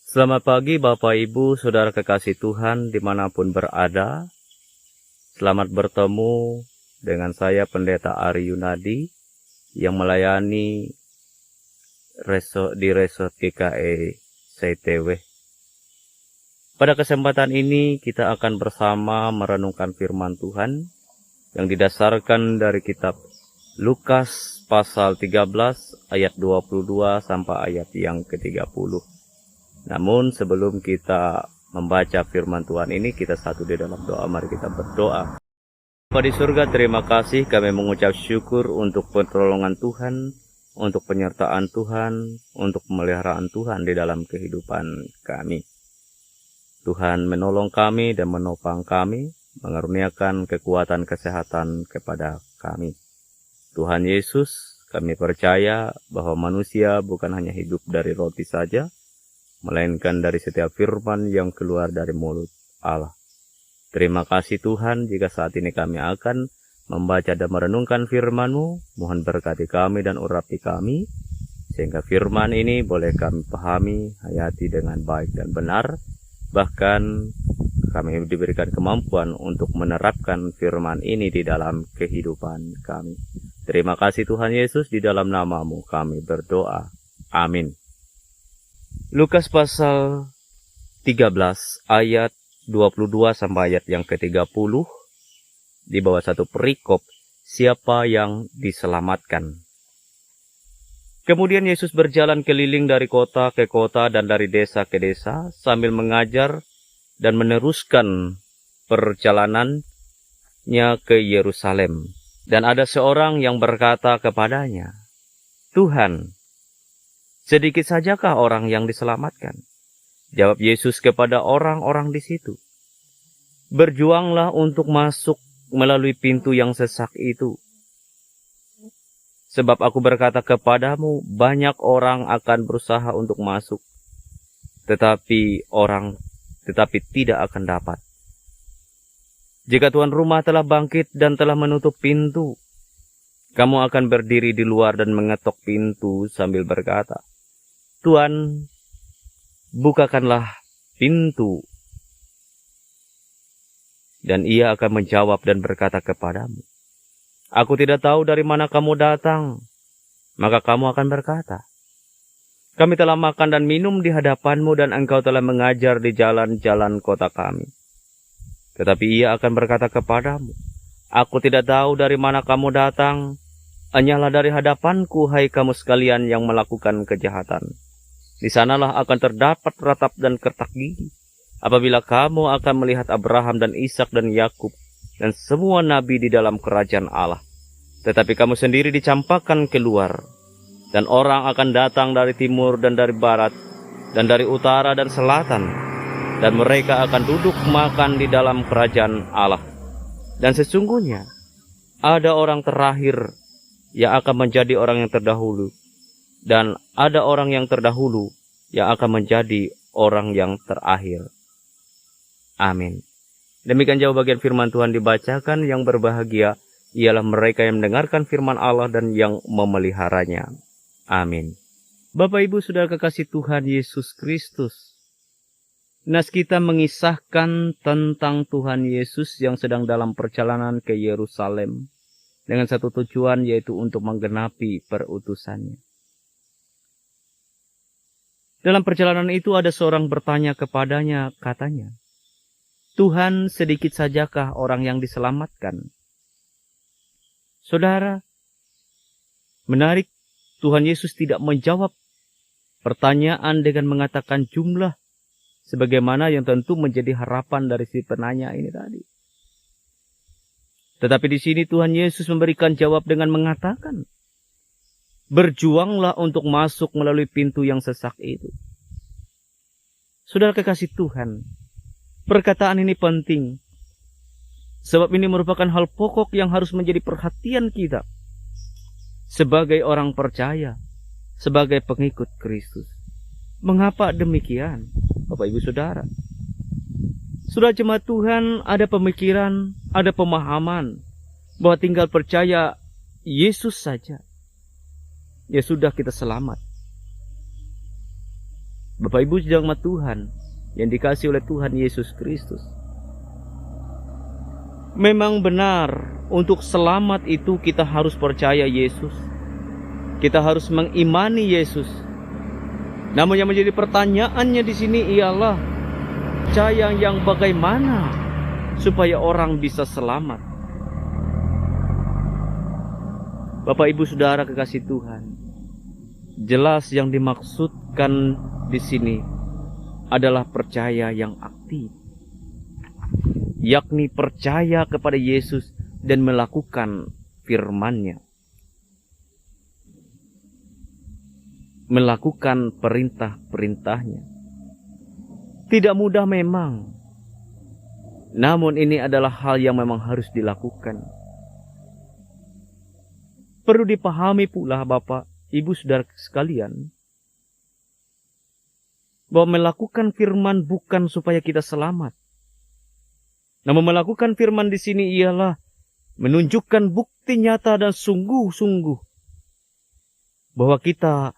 Selamat pagi Bapak Ibu, Saudara kekasih Tuhan dimanapun berada. Selamat bertemu dengan saya Pendeta Ari Yunadi yang melayani di Resort GKI CTW. Pada kesempatan ini kita akan bersama merenungkan firman Tuhan yang didasarkan dari kitab Lukas pasal 13 ayat 22 sampai ayat yang ke-30. Namun sebelum kita membaca firman Tuhan ini, kita satu di dalam doa. Mari kita berdoa. Bapa di surga, terima kasih kami mengucap syukur untuk pertolongan Tuhan, untuk penyertaan Tuhan, untuk pemeliharaan Tuhan di dalam kehidupan kami. Tuhan menolong kami dan menopang kami, mengaruniakan kekuatan kesehatan kepada kami. Tuhan Yesus, kami percaya bahwa manusia bukan hanya hidup dari roti saja, melainkan dari setiap firman yang keluar dari mulut Allah. Terima kasih Tuhan, jika saat ini kami akan membaca dan merenungkan firman-Mu, mohon berkati kami dan urapi kami, sehingga firman ini boleh kami pahami, hayati dengan baik dan benar, bahkan kami diberikan kemampuan untuk menerapkan firman ini di dalam kehidupan kami. Terima kasih Tuhan Yesus, di dalam nama-Mu kami berdoa. Amin. Lukas pasal 13 ayat 22 sampai ayat yang ke-30 di bawah satu perikop, siapa yang diselamatkan. Kemudian Yesus berjalan keliling dari kota ke kota dan dari desa ke desa sambil mengajar dan meneruskan perjalanannya ke Yerusalem. Dan ada seorang yang berkata kepadanya, "Tuhan, sedikit sajakah orang yang diselamatkan?" Jawab Yesus kepada orang-orang di situ, "Berjuanglah untuk masuk melalui pintu yang sesak itu. Sebab aku berkata kepadamu, banyak orang akan berusaha untuk masuk, tetapi tidak akan dapat. Jika tuan rumah telah bangkit dan telah menutup pintu, kamu akan berdiri di luar dan mengetok pintu sambil berkata, 'Tuan, bukakanlah pintu.' Dan ia akan menjawab dan berkata kepadamu, 'Aku tidak tahu dari mana kamu datang.' Maka kamu akan berkata, 'Kami telah makan dan minum di hadapanmu dan engkau telah mengajar di jalan-jalan kota kami.' Tetapi ia akan berkata kepadamu, 'Aku tidak tahu dari mana kamu datang. Hanyalah dari hadapanku, hai kamu sekalian yang melakukan kejahatan. Di sanalah akan terdapat ratap dan kertak gigi, apabila kamu akan melihat Abraham dan Ishak dan Yakub dan semua nabi di dalam kerajaan Allah. Tetapi kamu sendiri dicampakkan keluar, dan orang akan datang dari timur dan dari barat, dan dari utara dan selatan, dan mereka akan duduk makan di dalam kerajaan Allah. Dan sesungguhnya ada orang terakhir yang akan menjadi orang yang terdahulu, dan ada orang yang terdahulu yang akan menjadi orang yang terakhir." Amin. Demikian jauh bagian firman Tuhan dibacakan. Yang berbahagia ialah mereka yang mendengarkan firman Allah dan yang memeliharanya. Amin. Bapak Ibu Saudara kekasih Tuhan Yesus Kristus, nas kita mengisahkan tentang Tuhan Yesus yang sedang dalam perjalanan ke Yerusalem dengan satu tujuan, yaitu untuk menggenapi perutusannya. Dalam perjalanan itu ada seorang bertanya kepadanya, katanya, "Tuhan, sedikit sajakah orang yang diselamatkan?" Saudara, menarik, Tuhan Yesus tidak menjawab pertanyaan dengan mengatakan jumlah, sebagaimana yang tentu menjadi harapan dari si penanya ini tadi. Tetapi di sini Tuhan Yesus memberikan jawab dengan mengatakan, "Berjuanglah untuk masuk melalui pintu yang sesak itu." Saudara kekasih Tuhan, perkataan ini penting, sebab ini merupakan hal pokok yang harus menjadi perhatian kita sebagai orang percaya, sebagai pengikut Kristus. Mengapa demikian, Bapak Ibu Saudara? Sudah jemaat Tuhan, ada pemikiran, ada pemahaman bahwa tinggal percaya Yesus saja, ya sudah kita selamat. Bapak Ibu jemaat Tuhan yang dikasihi oleh Tuhan Yesus Kristus, memang benar untuk selamat itu kita harus percaya Yesus. Kita harus mengimani Yesus. Namun yang menjadi pertanyaannya di sini ialah percaya yang bagaimana supaya orang bisa selamat. Bapak Ibu Saudara kekasih Tuhan, jelas yang dimaksudkan di sini adalah percaya yang aktif, yakni percaya kepada Yesus dan melakukan firman-Nya, melakukan perintah-perintahnya. Tidak mudah memang, namun ini adalah hal yang memang harus dilakukan. Perlu dipahami pula Bapak, Ibu, Saudara sekalian, bahwa melakukan firman bukan supaya kita selamat. Namun melakukan firman di sini ialah menunjukkan bukti nyata dan sungguh-sungguh bahwa kita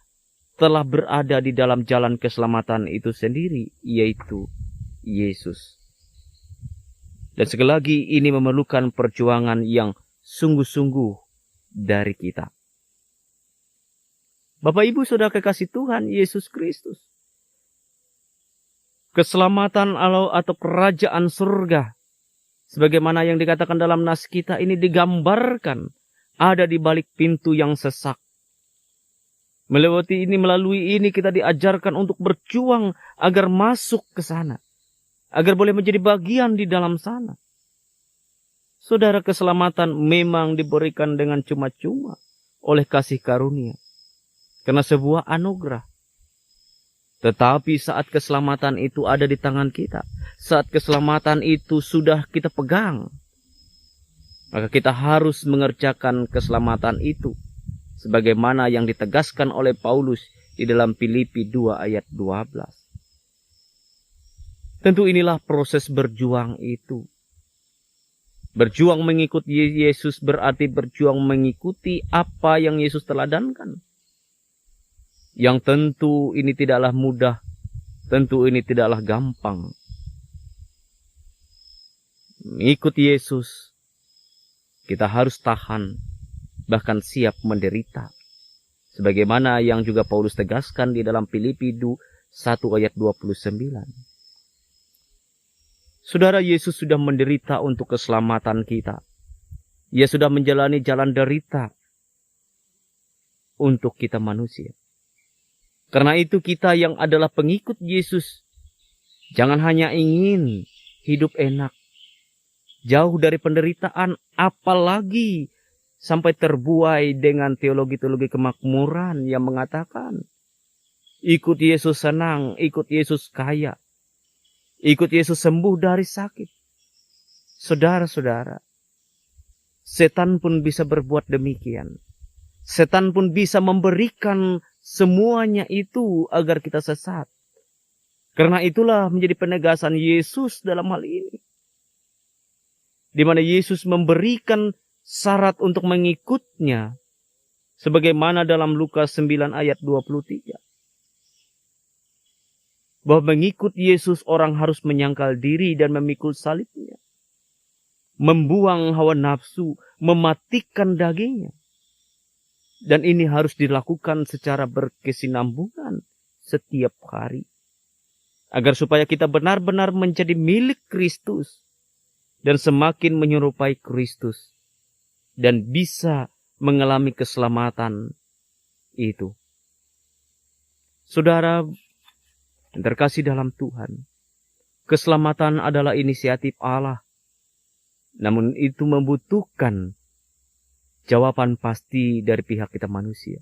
telah berada di dalam jalan keselamatan itu sendiri, yaitu Yesus. Dan sekali lagi ini memerlukan perjuangan yang sungguh-sungguh dari kita. Bapak Ibu Saudara kekasih Tuhan Yesus Kristus, keselamatan Allah atau kerajaan surga, sebagaimana yang dikatakan dalam nas kita ini digambarkan ada di balik pintu yang sesak. Melalui ini kita diajarkan untuk berjuang agar masuk ke sana, agar boleh menjadi bagian di dalam sana. Saudara, keselamatan memang diberikan dengan cuma-cuma oleh kasih karunia, karena sebuah anugerah. Tetapi saat keselamatan itu ada di tangan kita, saat keselamatan itu sudah kita pegang, maka kita harus mengerjakan keselamatan itu sebagaimana yang ditegaskan oleh Paulus di dalam Filipi 2 ayat 12. Tentu inilah proses berjuang itu. Berjuang mengikuti Yesus berarti berjuang mengikuti apa yang Yesus teladankan. Yang tentu ini tidaklah mudah, tentu ini tidaklah gampang. Mengikuti Yesus, kita harus tahan, bahkan siap menderita. Sebagaimana yang juga Paulus tegaskan di dalam Filipi 1 ayat 29. Saudara, Yesus sudah menderita untuk keselamatan kita. Ia sudah menjalani jalan derita untuk kita manusia. Karena itu kita yang adalah pengikut Yesus, jangan hanya ingin hidup enak, jauh dari penderitaan, apalagi sampai terbuai dengan teologi-teologi kemakmuran yang mengatakan, ikut Yesus senang, ikut Yesus kaya, ikut Yesus sembuh dari sakit. Saudara-saudara, setan pun bisa berbuat demikian. Setan pun bisa memberikan semuanya itu agar kita sesat. Karena itulah menjadi penegasan Yesus dalam hal ini, di mana Yesus memberikan syarat untuk mengikutnya, sebagaimana dalam Lukas 9 ayat 23. Bahwa mengikut Yesus orang harus menyangkal diri dan memikul salibnya, membuang hawa nafsu, mematikan dagingnya. Dan ini harus dilakukan secara berkesinambungan setiap hari. Agar supaya kita benar-benar menjadi milik Kristus dan semakin menyerupai Kristus dan bisa mengalami keselamatan itu. Saudara yang terkasih dalam Tuhan, keselamatan adalah inisiatif Allah. Namun itu membutuhkan jawaban pasti dari pihak kita manusia.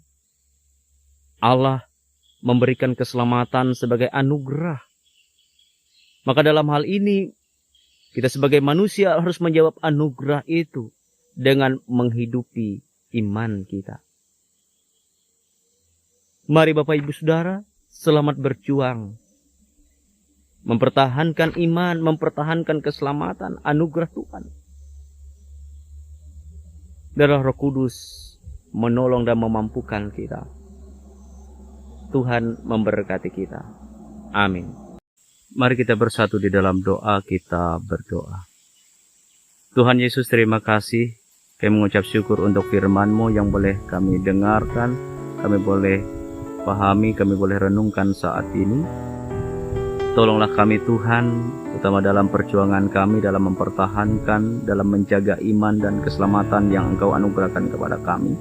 Allah memberikan keselamatan sebagai anugerah. Maka dalam hal ini, kita sebagai manusia harus menjawab anugerah itu dengan menghidupi iman kita. Mari Bapak Ibu Saudara, selamat berjuang. Mempertahankan iman, mempertahankan keselamatan, anugerah Tuhan. Darah Roh Kudus menolong dan memampukan kita. Tuhan memberkati kita. Amin. Mari kita bersatu di dalam doa, kita berdoa. Tuhan Yesus, terima kasih. Kami mengucap syukur untuk firman-Mu yang boleh kami dengarkan, kami boleh pahami, kami boleh renungkan saat ini. Tolonglah kami Tuhan, terutama dalam perjuangan kami, dalam mempertahankan, dalam menjaga iman dan keselamatan yang Engkau anugerahkan kepada kami.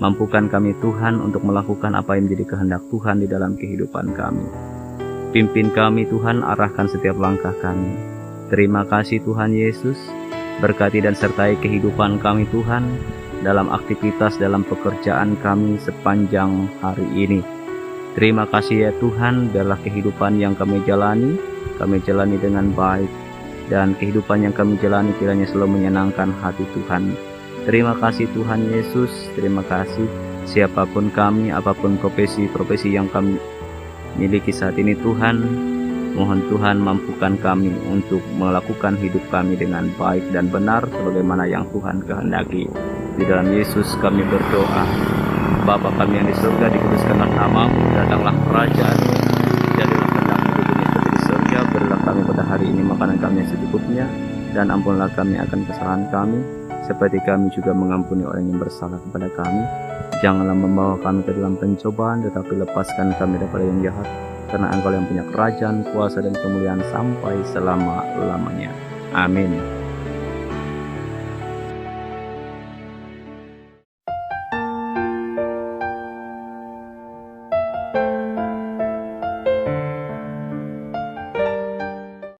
Mampukan kami Tuhan untuk melakukan apa yang menjadi kehendak Tuhan di dalam kehidupan kami. Pimpin kami Tuhan, arahkan setiap langkah kami. Terima kasih Tuhan Yesus, berkati dan sertai kehidupan kami Tuhan, dalam aktivitas, dalam pekerjaan kami sepanjang hari ini. Terima kasih ya Tuhan, biarlah kehidupan yang kami jalani dengan baik, dan kehidupan yang kami jalani kiranya selalu menyenangkan hati Tuhan. Terima kasih Tuhan Yesus, terima kasih. Siapapun kami, apapun profesi yang kami miliki saat ini Tuhan, mohon Tuhan mampukan kami untuk melakukan hidup kami dengan baik dan benar sebagaimana yang Tuhan kehendaki. Di dalam Yesus kami berdoa. Bapa kami yang di surga, dikuduskanlah nama-Mu, datanglah kerajaan-Mu, jadilah kehendak-Mu di dunia seperti di surga. Berilah kami pada hari ini makanan kami yang secukupnya, dan ampunlah kami akan kesalahan kami, seperti kami juga mengampuni orang yang bersalah kepada kami. Janganlah membawa kami ke dalam pencobaan, tetapi lepaskan kami daripada yang jahat, karena Engkau yang punya kerajaan, kuasa, dan kemuliaan sampai selama-lamanya. Amin.